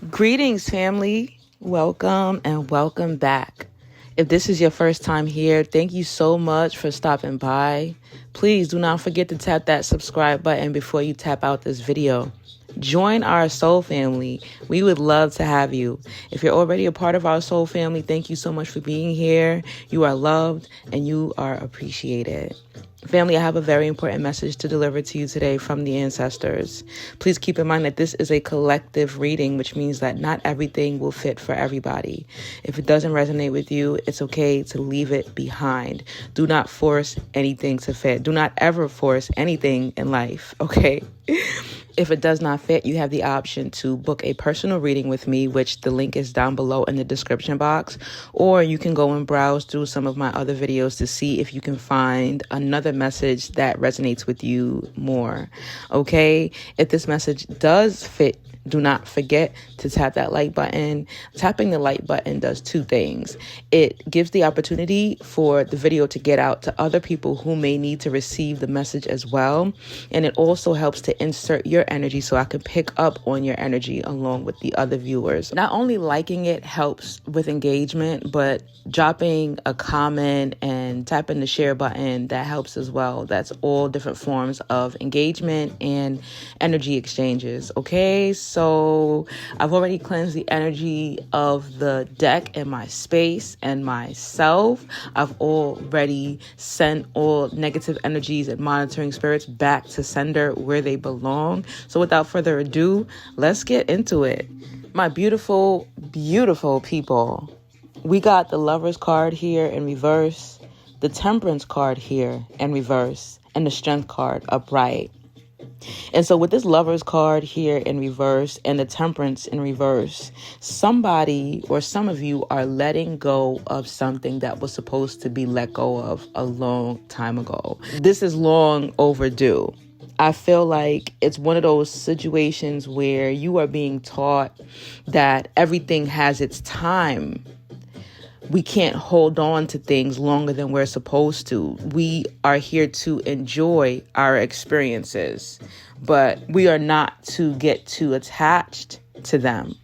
Greetings, family. Welcome and welcome back. If this is your first time here, thank you so much for stopping by. Please do not forget to tap that subscribe button before you tap out this video. Join our soul family. We would love to have you. If you're already a part of our soul family, thank you so much for being here. You are loved and you are appreciated. Family, I have a very important message to deliver to you today from the ancestors. Please keep in mind that this is a collective reading, which means that not everything will fit for everybody. If it doesn't resonate with you, it's okay to leave it behind. Do not force anything to fit. Do not ever force anything in life, okay? If it does not fit, you have the option to book a personal reading with me, which the link is down below in the description box, or you can go and browse through some of my other videos to see if you can find another message that resonates with you more. Okay? If this message does fit, do not forget to tap that like button. Tapping the like button does two things. It gives the opportunity for the video to get out to other people who may need to receive the message as well. And it also helps to insert your energy so I can pick up on your energy along with the other viewers. Not only liking it helps with engagement, but dropping a comment and tapping the share button, that helps as well. That's all different forms of engagement and energy exchanges. Okay, so I've already cleansed the energy of the deck and my space and myself. I've already sent all negative energies and monitoring spirits back to sender where they belong. So without further ado, let's get into it. My beautiful, beautiful people. We got the Lovers card here in reverse, the Temperance card here in reverse, and the Strength card upright. And so with this Lovers card here in reverse and the Temperance in reverse, somebody or some of you are letting go of something that was supposed to be let go of a long time ago. This is long overdue. I feel like it's one of those situations where you are being taught that everything has its time. We can't hold on to things longer than we're supposed to. We are here to enjoy our experiences, but we are not to get too attached to them.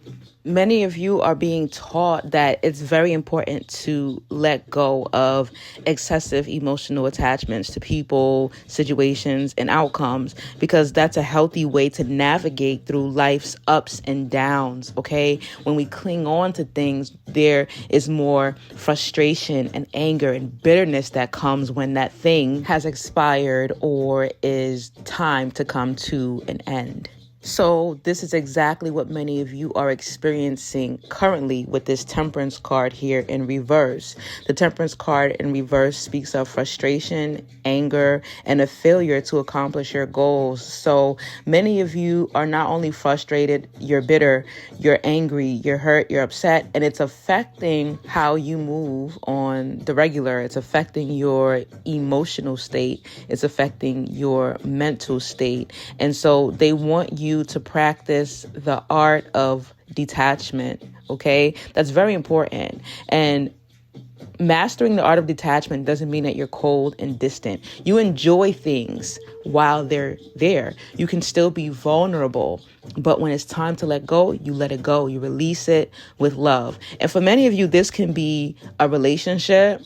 Many of you are being taught that it's very important to let go of excessive emotional attachments to people, situations, and outcomes, because that's a healthy way to navigate through life's ups and downs, okay? When we cling on to things, there is more frustration and anger and bitterness that comes when that thing has expired or is time to come to an end. So this is exactly what many of you are experiencing currently with this Temperance card here in reverse. The Temperance card in reverse speaks of frustration, anger, and a failure to accomplish your goals. So many of you are not only frustrated, you're bitter, you're angry, you're hurt, you're upset, and it's affecting how you move on the regular. It's affecting your emotional state. It's affecting your mental state. And so they want you to practice the art of detachment, okay? That's very important. And mastering the art of detachment doesn't mean that you're cold and distant. You enjoy things while they're there. You can still be vulnerable, but when it's time to let go, you let it go. You release it with love. And for many of you, this can be a relationship,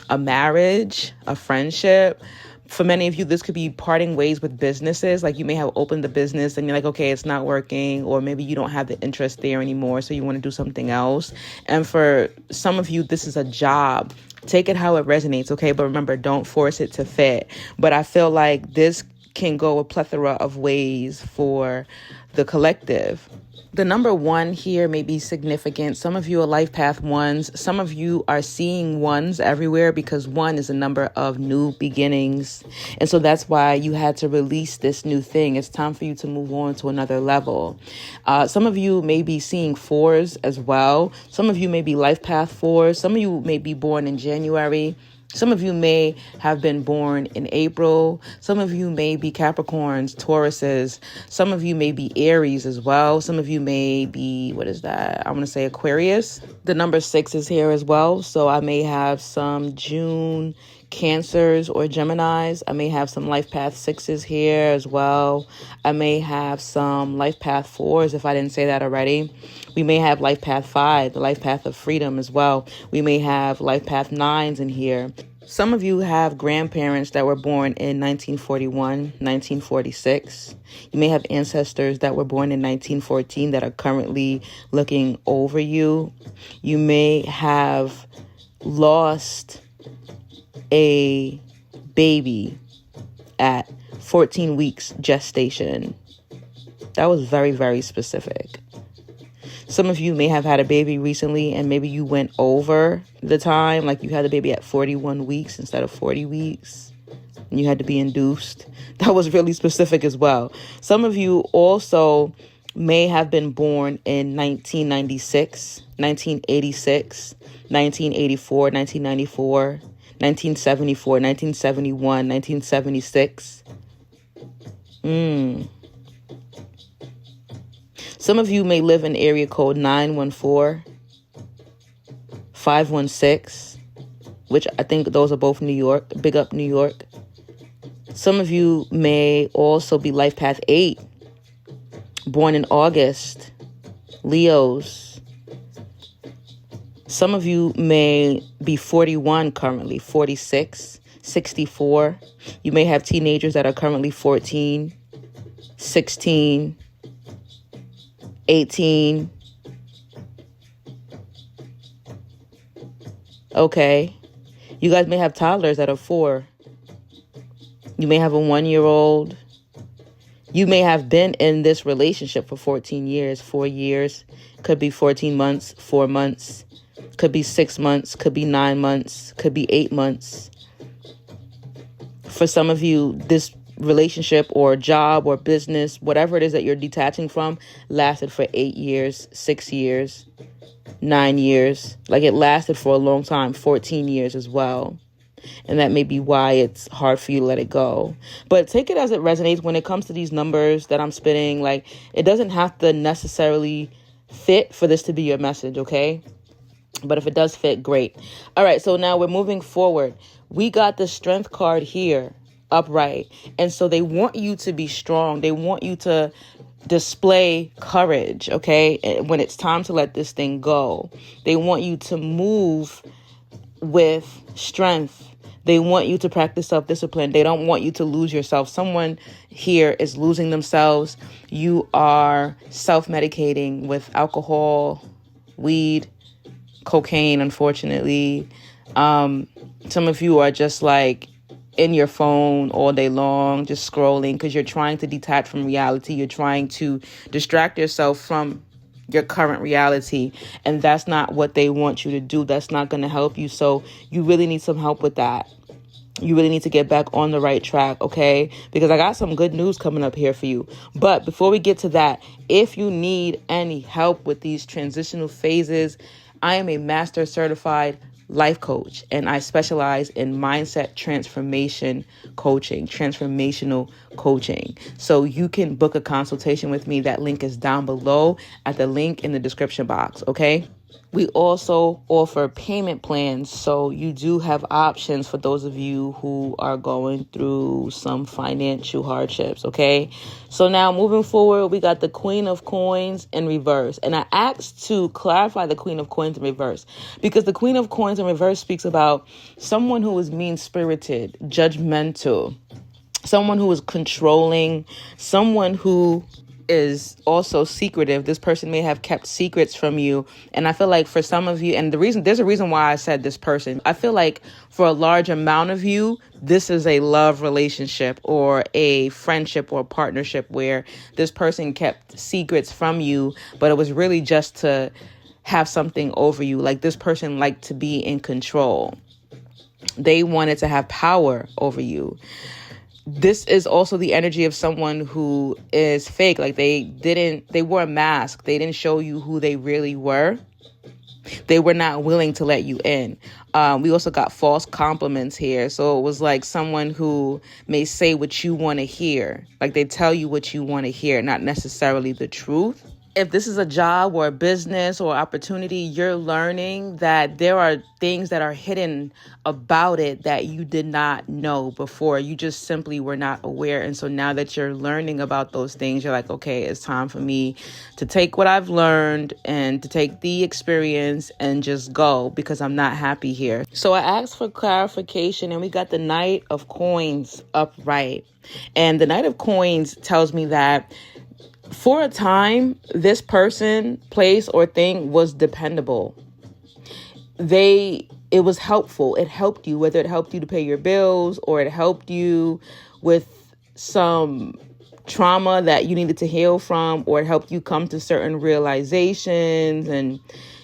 a marriage, a friendship. For many of you, this could be parting ways with businesses. Like you may have opened the business and you're like, okay, it's not working, or maybe you don't have the interest there anymore, so you want to do something else. And for some of you, this is a job. Take it how it resonates, okay? But remember, don't force it to fit. But I feel like this can go a plethora of ways for the collective. The number 1 here may be significant. Some of you are life path 1s. Some of you are seeing 1s everywhere because 1 is a number of new beginnings. And so that's why you had to release this new thing. It's time for you to move on to another level. Some of you may be seeing 4s as well. Some of you may be life path 4s. Some of you may be born in January. Some of you may have been born in April. Some of you may be Capricorns, Tauruses. Some of you may be Aries as well. Some of you may be, I'm going to say Aquarius. The number 6 is here as well. So I may have some June, Cancers or Geminis. I may have some life path 6s here as well. I may have some life path 4s if I didn't say that already. We may have life path 5, the life path of freedom as well. We may have life path 9s in here. Some of you have grandparents that were born in 1941, 1946. You may have ancestors that were born in 1914 that are currently looking over you. You may have lost a baby at 14 weeks gestation. That was very, very specific. Some of you may have had a baby recently and maybe you went over the time, like you had the baby at 41 weeks instead of 40 weeks and you had to be induced. That was really specific as well. Some of you also may have been born in 1996, 1986, 1984, 1994, 1974, 1971, 1976. Some of you may live in area code 914, 516, which I think those are both New York. Big up New York. Some of you may also be life path 8, born in August, Leos. Some of you may be 41 currently, 46, 64. You may have teenagers that are currently 14, 16, 18. Okay. You guys may have toddlers that are 4. You may have a 1-year-old. You may have been in this relationship for 14 years, 4 years. Could be 14 months, 4 months. Could be 6 months. Could be 9 months. Could be 8 months. For some of you, this relationship or job or business, whatever it is that you're detaching from, lasted for 8 years, 6 years, 9 years. Like it lasted for a long time, 14 years as well. And that may be why it's hard for you to let it go. But take it as it resonates when it comes to these numbers that I'm spitting. Like, it doesn't have to necessarily fit for this to be your message, okay? But if it does fit, great. All right, so now we're moving forward. We got the Strength card here, upright. And so they want you to be strong. They want you to display courage, okay? When it's time to let this thing go. They want you to move with strength. They want you to practice self-discipline. They don't want you to lose yourself. Someone here is losing themselves. You are self-medicating with alcohol, weed, cocaine, unfortunately. Some of you are just like in your phone all day long, just scrolling because you're trying to detach from reality. You're trying to distract yourself from your current reality. And that's not what they want you to do. That's not going to help you. So you really need some help with that. You really need to get back on the right track, okay? Because I got some good news coming up here for you. But before we get to that, if you need any help with these transitional phases, I am a master certified life coach, and I specialize in mindset transformation coaching, transformational coaching. So you can book a consultation with me. That link is down below at the link in the description box, okay? We also offer payment plans, so you do have options for those of you who are going through some financial hardships, okay? So now moving forward, we got the Queen of Coins in reverse. And I asked to clarify the Queen of Coins in reverse because the Queen of Coins in reverse speaks about someone who is mean-spirited, judgmental, someone who is controlling, someone who is also secretive. This person may have kept secrets from you. And I feel like for some of you, and there's a reason why I said this person, I feel like for a large amount of you, this is a love relationship or a friendship or partnership where this person kept secrets from you, but it was really just to have something over you. Like this person liked to be in control. They wanted to have power over you. This is also the energy of someone who is fake. Like they wore a mask. They didn't show you who they really were. They were not willing to let you in. We also got false compliments here. So it was like someone who may say what you want to hear. Like they tell you what you want to hear, not necessarily the truth. if this is a job or a business or opportunity, you're learning that there are things that are hidden about it that you did not know before. You just simply were not aware. And so now that you're learning about those things, you're like, okay, it's time for me to take what I've learned and to take the experience and just go, because I'm not happy here. So I asked for clarification, and we got the Knight of Coins upright. And the Knight of Coins tells me that for a time, this person, place, or thing was dependable. It was helpful. It helped you, whether it helped you to pay your bills or it helped you with some trauma that you needed to heal from, or it helped you come to certain realizations, and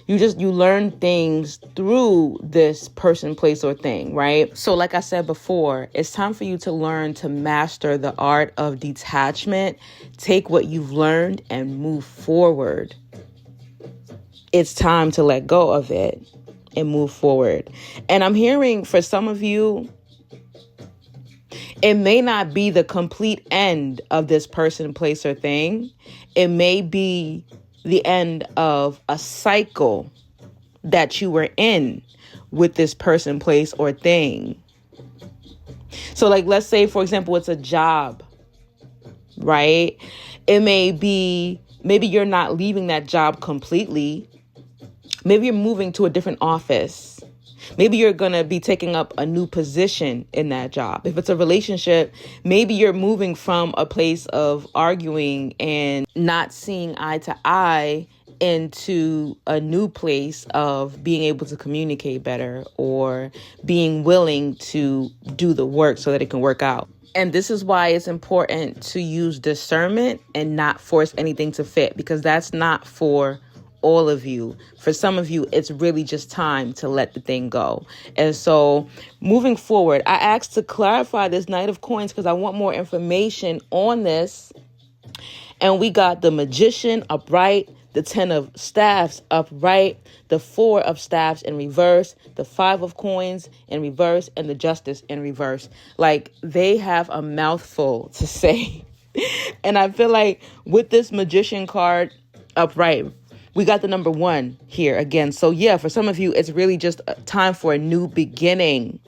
you learn things through this person, place, or thing, right? So like I said before, it's time for you to learn to master the art of detachment. Take what you've learned and move forward. It's time to let go of it and move forward. And I'm hearing for some of you, it may not be the complete end of this person, place, or thing. It may be the end of a cycle that you were in with this person, place, or thing. So like, let's say, for example, it's a job, right? It may be, maybe you're not leaving that job completely. Maybe you're moving to a different office. Maybe you're going to be taking up a new position in that job. If it's a relationship, maybe you're moving from a place of arguing and not seeing eye to eye into a new place of being able to communicate better, or being willing to do the work so that it can work out. And this is why it's important to use discernment and not force anything to fit, because that's not for all of you. For some of you, it's really just time to let the thing go. And so moving forward, I asked to clarify this Knight of Coins because I want more information on this. And we got the Magician upright, the 10 of Staffs upright, the 4 of Staffs in reverse, the 5 of Coins in reverse, and the Justice in reverse. Like, they have a mouthful to say. And I feel like with this Magician card upright, we got the number 1 here again. So yeah, for some of you, it's really just a time for a new beginning.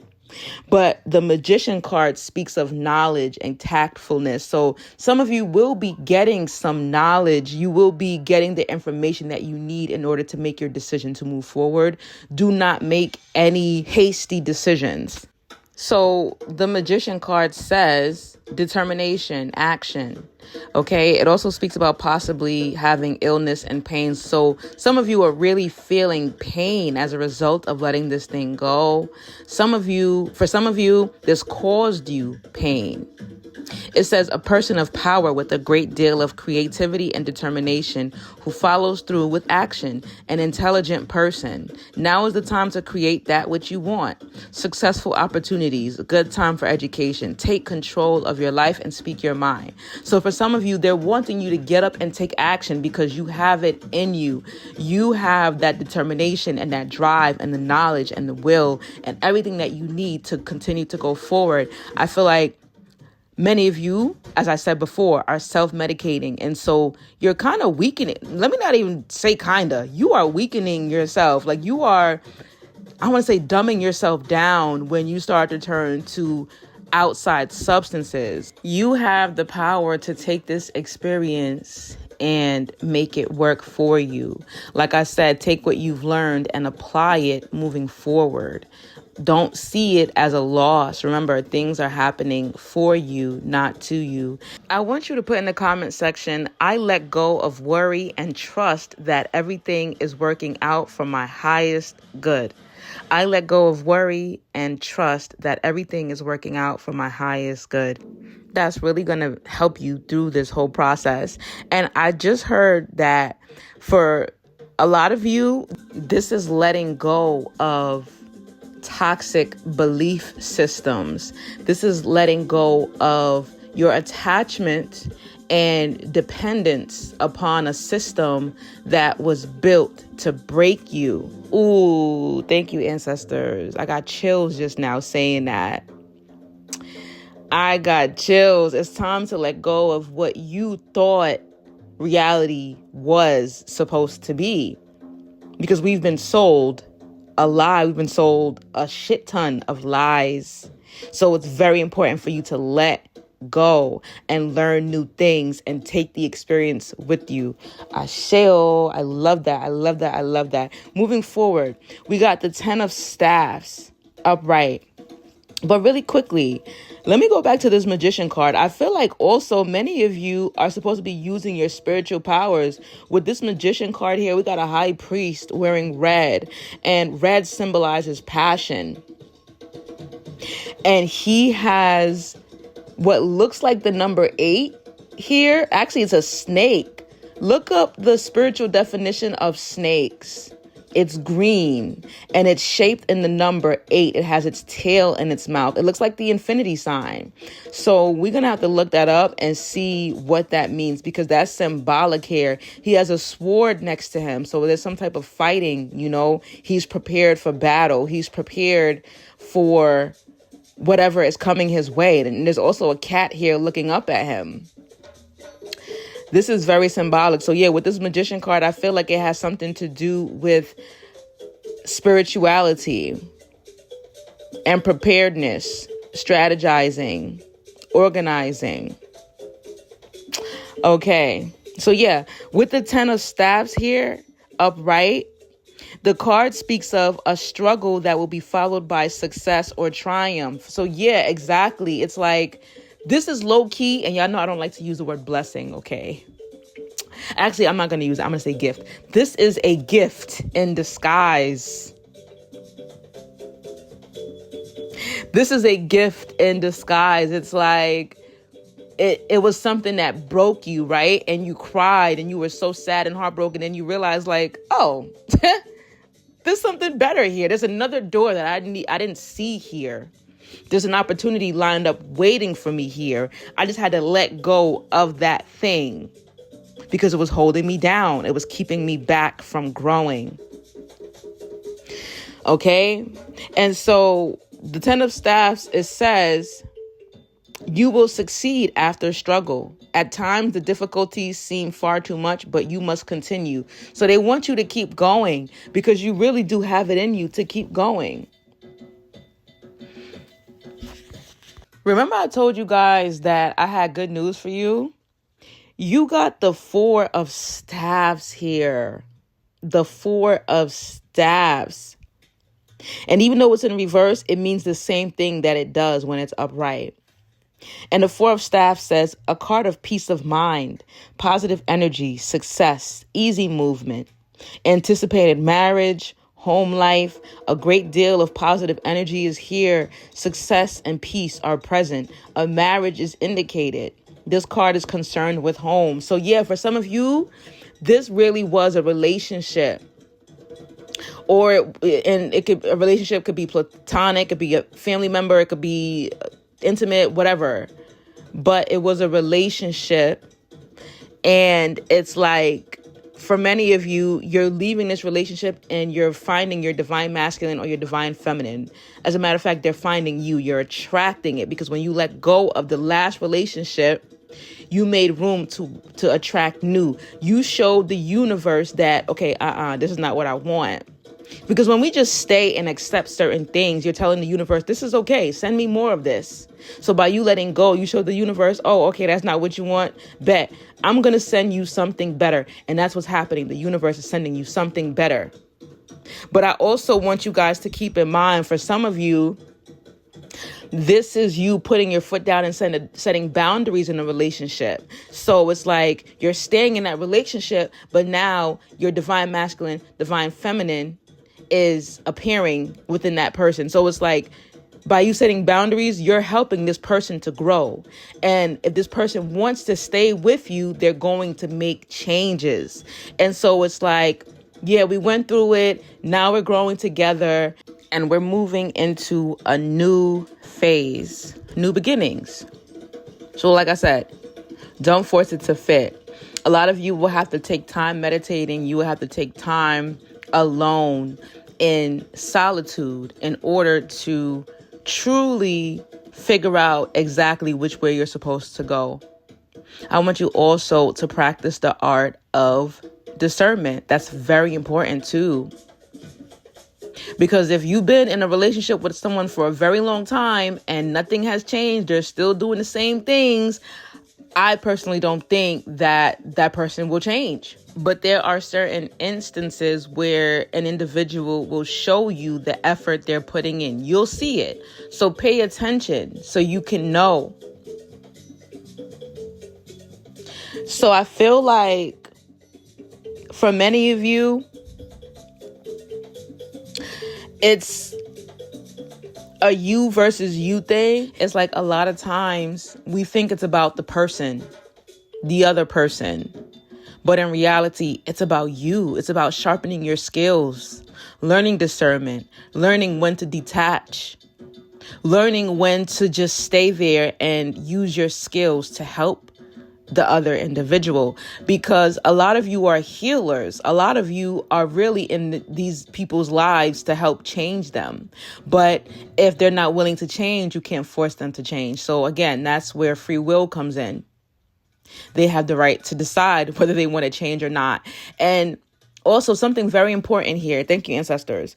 But the Magician card speaks of knowledge and tactfulness. So some of you will be getting some knowledge. You will be getting the information that you need in order to make your decision to move forward. Do not make any hasty decisions. So the Magician card says determination, action. Okay. It also speaks about possibly having illness and pain. So some of you are really feeling pain as a result of letting this thing go. For some of you, this caused you pain. It says a person of power with a great deal of creativity and determination who follows through with action, an intelligent person. Now is the time to create that which you want. Successful opportunities, a good time for education. Take control of your life and speak your mind. So for some of you, they're wanting you to get up and take action because you have it in you. You have that determination and that drive and the knowledge and the will and everything that you need to continue to go forward. I feel like many of you, as I said before, are self-medicating. And so you're kind of weakening. Let me not even say kinda. You are weakening yourself. Like you are, I want to say dumbing yourself down when you start to turn to outside substances. You have the power to take this experience and make it work for you. Like I said, take what you've learned and apply it moving forward. Don't see it as a loss. Remember, things are happening for you, not to you. I want you to put in the comment section, I let go of worry and trust that everything is working out for my highest good. I let go of worry and trust that everything is working out for my highest good. That's really going to help you through this whole process. And I just heard that for a lot of you, this is letting go of toxic belief systems. This is letting go of your attachment and dependence upon a system that was built to break you. Ooh, thank you, ancestors. I got chills just now saying that. I got chills. It's time to let go of what you thought reality was supposed to be. Because we've been sold a lie. We've been sold a shit ton of lies. So it's very important for you to let go and learn new things and take the experience with you. Asheo, I love that. I love that. I love that. Moving forward, we got the 10 of staffs upright. But really quickly, let me go back to this magician card. I feel like also many of you are supposed to be using your spiritual powers. With this magician card here, we got a high priest wearing red, and red symbolizes passion. And he has what looks like the number 8 here. Actually, it's a snake. Look up the spiritual definition of snakes. It's green and it's shaped in the number 8. It has its tail in its mouth. It looks like the infinity sign. So we're going to have to look that up and see what that means, because that's symbolic here. He has a sword next to him. So there's some type of fighting, he's prepared for battle. He's prepared for whatever is coming his way. And there's also a cat here looking up at him. This is very symbolic. So yeah, with this magician card, I feel like it has something to do with spirituality and preparedness, strategizing, organizing. Okay. So yeah, with the 10 of staffs here upright, the card speaks of a struggle that will be followed by success or triumph. So yeah, exactly. It's like, this is low key, and y'all know I don't like to use the word blessing, okay? Actually, I'm not going to use it. I'm going to say gift. This is a gift in disguise. This is a gift in disguise. It's like, it was something that broke you, right? And you cried and you were so sad and heartbroken, and you realized like, oh, there's something better here. There's another door that I didn't see here. There's an opportunity lined up waiting for me here. I just had to let go of that thing because it was holding me down. It was keeping me back from growing. Okay? And so the 10 of staffs, it says, you will succeed after struggle. At times, the difficulties seem far too much, but you must continue. So they want you to keep going because you really do have it in you to keep going. Remember I told you guys that I had good news for you? You got the 4 of staffs here. The 4 of staffs. And even though it's in reverse, it means the same thing that it does when it's upright. And the 4 of staffs says a card of peace of mind, positive energy, success, easy movement, anticipated marriage, home life. A great deal of positive energy is here. Success and peace are present. A marriage is indicated. This card is concerned with home. So yeah, for some of you, this really was a relationship. A relationship could be platonic, it could be a family member, it could be intimate, whatever. But it was a relationship. And it's like, for many of you, you're leaving this relationship and you're finding your divine masculine or your divine feminine. As a matter of fact, they're finding you. You're attracting it because when you let go of the last relationship, you made room to attract new. You showed the universe that, okay, this is not what I want. Because when we just stay and accept certain things, you're telling the universe, this is okay. Send me more of this. So by you letting go, you show the universe, oh, okay, that's not what you want. Bet I'm going to send you something better. And that's what's happening. The universe is sending you something better. But I also want you guys to keep in mind, for some of you, this is you putting your foot down and setting boundaries in a relationship. So it's like you're staying in that relationship, but now your divine masculine, divine feminine is appearing within that person. So it's like, by you setting boundaries, you're helping this person to grow. And if this person wants to stay with you, they're going to make changes. And so it's like, yeah, we went through it. Now we're growing together and we're moving into a new phase, new beginnings. So like I said, don't force it to fit. A lot of you will have to take time meditating. You will have to take time alone in solitude in order to truly figure out exactly which way you're supposed to go. I want you also to practice the art of discernment. That's very important too. Because if you've been in a relationship with someone for a very long time and nothing has changed, they're still doing the same things, I personally don't think that that person will change. But there are certain instances where an individual will show you the effort they're putting in. You'll see it. So pay attention so you can know. So I feel like for many of you, it's a you versus you thing. It's like a lot of times we think it's about the person, the other person. But in reality, it's about you. It's about sharpening your skills, learning discernment, learning when to detach, learning when to just stay there and use your skills to help the other individual. Because a lot of you are healers. A lot of you are really in these people's lives to help change them. But if they're not willing to change, you can't force them to change. So again, that's where free will comes in. They have the right to decide whether they want to change or not. And also something very important here. Thank you, ancestors.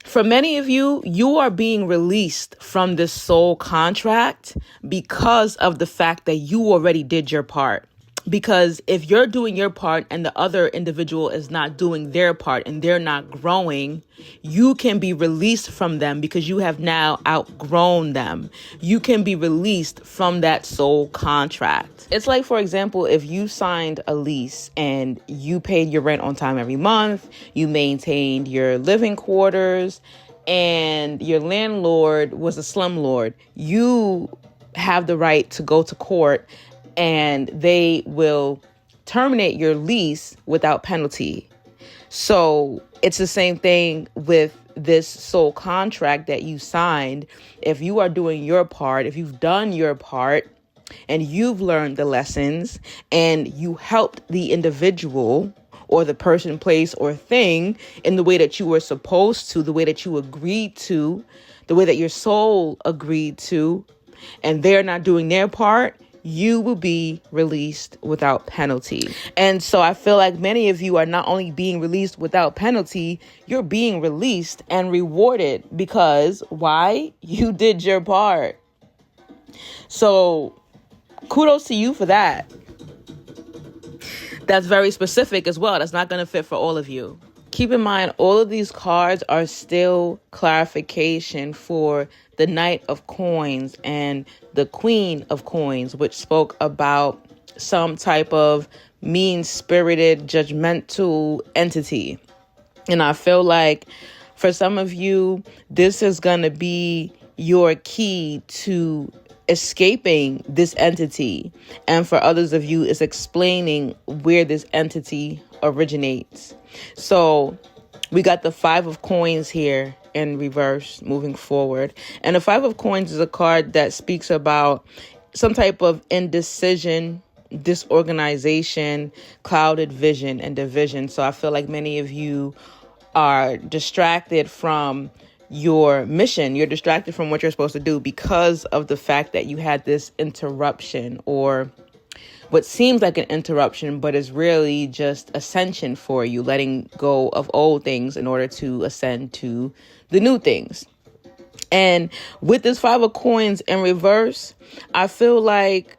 For many of you, you are being released from this soul contract because of the fact that you already did your part. Because if you're doing your part and the other individual is not doing their part and they're not growing, you can be released from them because you have now outgrown them. You can be released from that soul contract. It's like, for example, if you signed a lease and you paid your rent on time every month, you maintained your living quarters, and your landlord was a slumlord, you have the right to go to court and they will terminate your lease without penalty. So it's the same thing with this soul contract that you signed. If you are doing your part, if you've done your part and you've learned the lessons and you helped the individual or the person, place, or thing in the way that you were supposed to, the way that you agreed to, the way that your soul agreed to, and they're not doing their part, you will be released without penalty. And so I feel like many of you are not only being released without penalty, you're being released and rewarded because why? You did your part. So kudos to you for that. That's very specific as well. That's not going to fit for all of you. Keep in mind, all of these cards are still clarification for the Knight of Coins and the Queen of Coins, which spoke about some type of mean-spirited, judgmental entity. And I feel like for some of you, this is going to be your key to escaping this entity. And for others of you, it's explaining where this entity originates. So we got the Five of Coins here in reverse moving forward. And the Five of Coins is a card that speaks about some type of indecision, disorganization, clouded vision, and division. So I feel like many of you are distracted from your mission. You're distracted from what you're supposed to do because of the fact that you had this interruption, or what seems like an interruption, but is really just ascension for you, letting go of old things in order to ascend to the new things. And with this Five of Coins in reverse, I feel like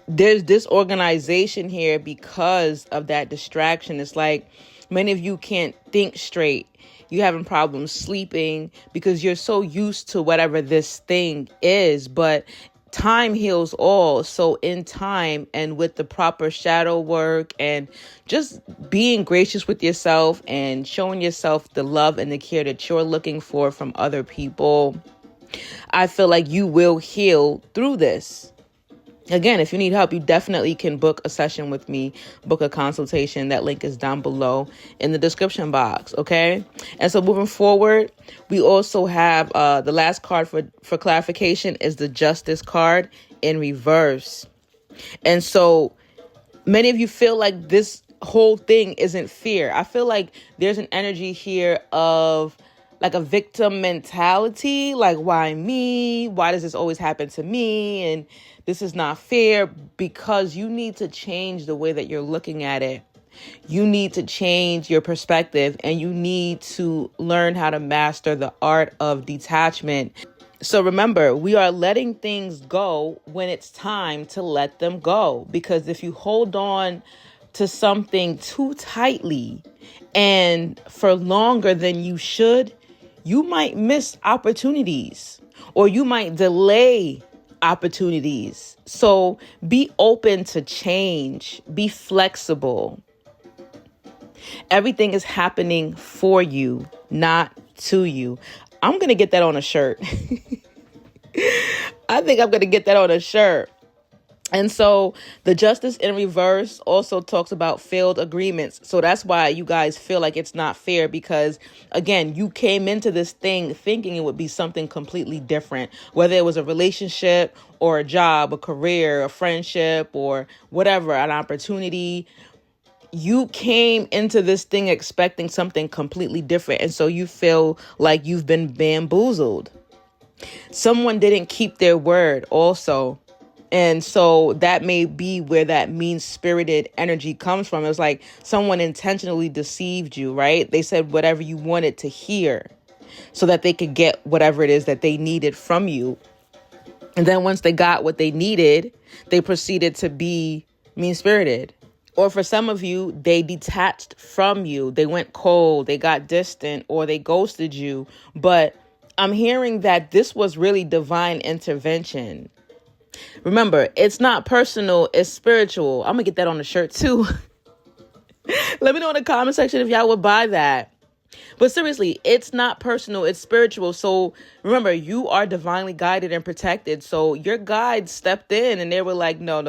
there's disorganization here because of that distraction. It's like many of you can't think straight. You're having problems sleeping because you're so used to whatever this thing is. But time heals all. So in time and with the proper shadow work and just being gracious with yourself and showing yourself the love and the care that you're looking for from other people, I feel like you will heal through this. Again, if you need help, you definitely can book a session with me, book a consultation. That link is down below in the description box, okay? And so moving forward, we also have the last card for clarification is the Justice card in reverse. And so many of you feel like this whole thing isn't fair. I feel like there's an energy here of like a victim mentality, like, why me? Why does this always happen to me? And this is not fair, because you need to change the way that you're looking at it. You need to change your perspective, and you need to learn how to master the art of detachment. So remember, we are letting things go when it's time to let them go. Because if you hold on to something too tightly and for longer than you should, you might miss opportunities, or you might delay opportunities. So be open to change, be flexible. Everything is happening for you, not to you. I'm going to get that on a shirt. I think I'm going to get that on a shirt. And so the justice in reverse also talks about failed agreements. So that's why you guys feel like it's not fair, because, again, you came into this thing thinking it would be something completely different, whether it was a relationship or a job, a career, a friendship, or whatever, an opportunity. You came into this thing expecting something completely different. And so you feel like you've been bamboozled. Someone didn't keep their word also. And so that may be where that mean-spirited energy comes from. It was like someone intentionally deceived you, right? They said whatever you wanted to hear so that they could get whatever it is that they needed from you. And then once they got what they needed, they proceeded to be mean-spirited. Or for some of you, they detached from you. They went cold, they got distant, or they ghosted you. But I'm hearing that this was really divine intervention. Remember, it's not personal, it's spiritual. I'm going to get that on the shirt too. Let me know in the comment section if y'all would buy that. But seriously, it's not personal, it's spiritual. So remember, you are divinely guided and protected. So your guides stepped in and they were like, no,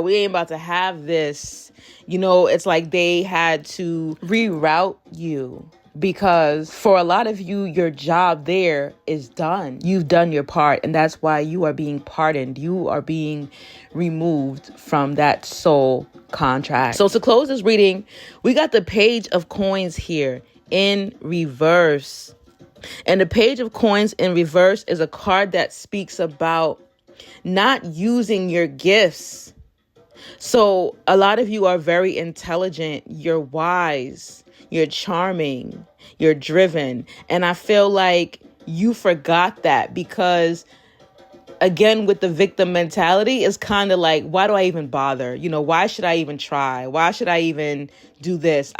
we ain't about to have this. You know, it's like they had to reroute you. Because for a lot of you, your job there is done. You've done your part, and that's why you are being pardoned. You are being removed from that soul contract. So to close this reading, we got the Page of Coins here in reverse. And the Page of Coins in reverse is a card that speaks about not using your gifts. So a lot of you are very intelligent. You're wise. You're charming, you're driven. And I feel like you forgot that because, again, with the victim mentality, it's kind of like, why do I even bother? You know, why should I even try? Why should I even do this?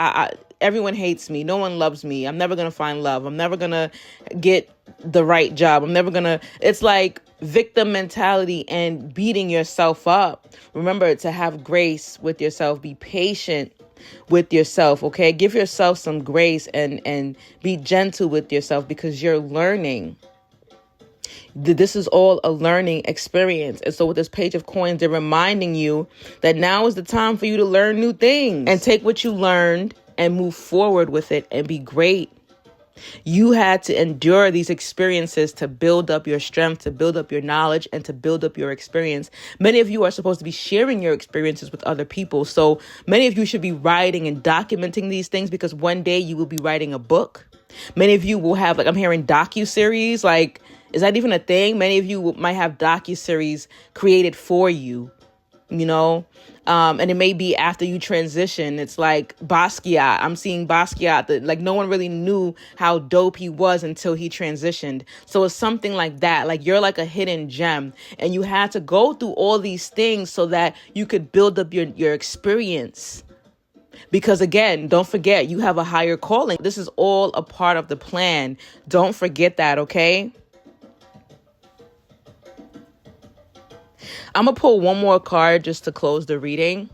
Everyone hates me. No one loves me. I'm never going to find love. I'm never going to get the right job. It's like victim mentality and beating yourself up. Remember to have grace with yourself. Be patient with yourself, okay? Give yourself some grace and be gentle with yourself because you're learning. This is all a learning experience. And so with this Page of Coins, they're reminding you that now is the time for you to learn new things and take what you learned and move forward with it and be great. You had to endure these experiences to build up your strength, to build up your knowledge, and to build up your experience. Many of you are supposed to be sharing your experiences with other people. So many of you should be writing and documenting these things because one day you will be writing a book. Many of you will have, like, I'm hearing docuseries. Like, is that even a thing? Many of you might have docuseries created for you, you know? And it may be after you transition. It's like Basquiat. I'm seeing Basquiat. Like no one really knew how dope he was until he transitioned. So it's something like that. Like you're like a hidden gem and you had to go through all these things so that you could build up your experience. Because again, don't forget, you have a higher calling. This is all a part of the plan. Don't forget that, okay? I'm going to pull one more card just to close the reading.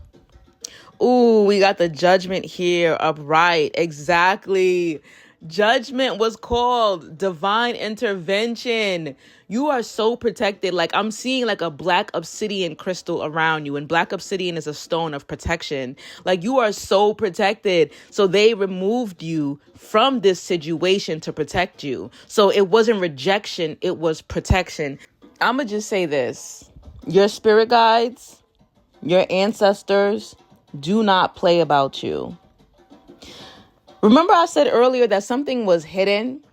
Ooh, we got the Judgment here upright. Exactly. Judgment was called divine intervention. You are so protected. Like I'm seeing like a black obsidian crystal around you, and black obsidian is a stone of protection. Like you are so protected. So they removed you from this situation to protect you. So it wasn't rejection. It was protection. I'm going to just say this. Your spirit guides, your ancestors do not play about you. Remember I said earlier that something was hidden?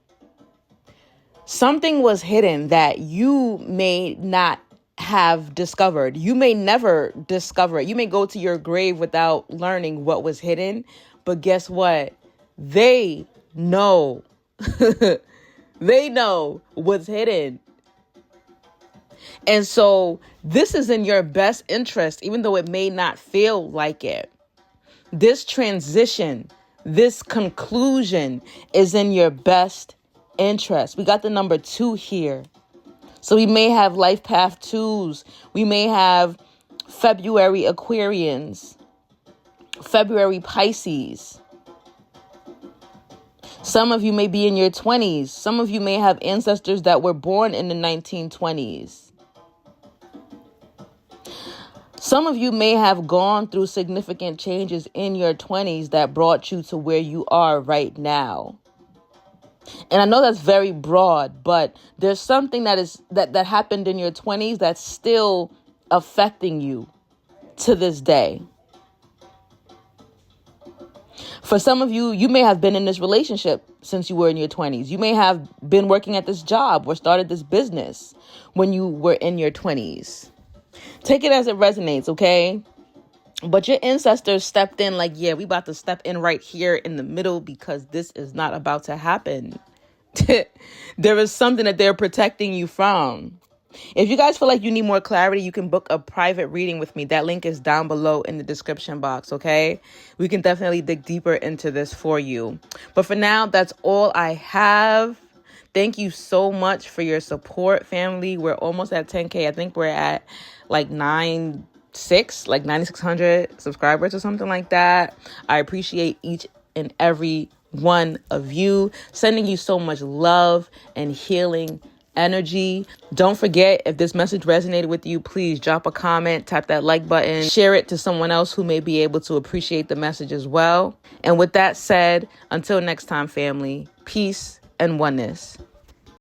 Something was hidden that you may not have discovered. You may never discover it. You may go to your grave without learning what was hidden. But guess what? They know. They know what's hidden. And so this is in your best interest, even though it may not feel like it. This transition, this conclusion is in your best interest. We got the number 2 here. So we may have life path 2s. We may have February Aquarians, February Pisces. Some of you may be in your 20s. Some of you may have ancestors that were born in the 1920s. Some of you may have gone through significant changes in your 20s that brought you to where you are right now. And I know that's very broad, but there's something that happened in your 20s that's still affecting you to this day. For some of you, you may have been in this relationship since you were in your 20s. You may have been working at this job or started this business when you were in your 20s. Take it as it resonates, okay? But your ancestors stepped in like, yeah, we about to step in right here in the middle because this is not about to happen. There is something that they're protecting you from. If you guys feel like you need more clarity, you can book a private reading with me. That link is down below in the description box, okay? We can definitely dig deeper into this for you. But for now, that's all I have. Thank you so much for your support, family. We're almost at 10K. I think we're at like 9,600 subscribers or something like that. I appreciate each and every one of you. Sending you so much love and healing energy. Don't forget, if this message resonated with you, please drop a comment, tap that like button, share it to someone else who may be able to appreciate the message as well. And with that said, until next time, family, peace and oneness.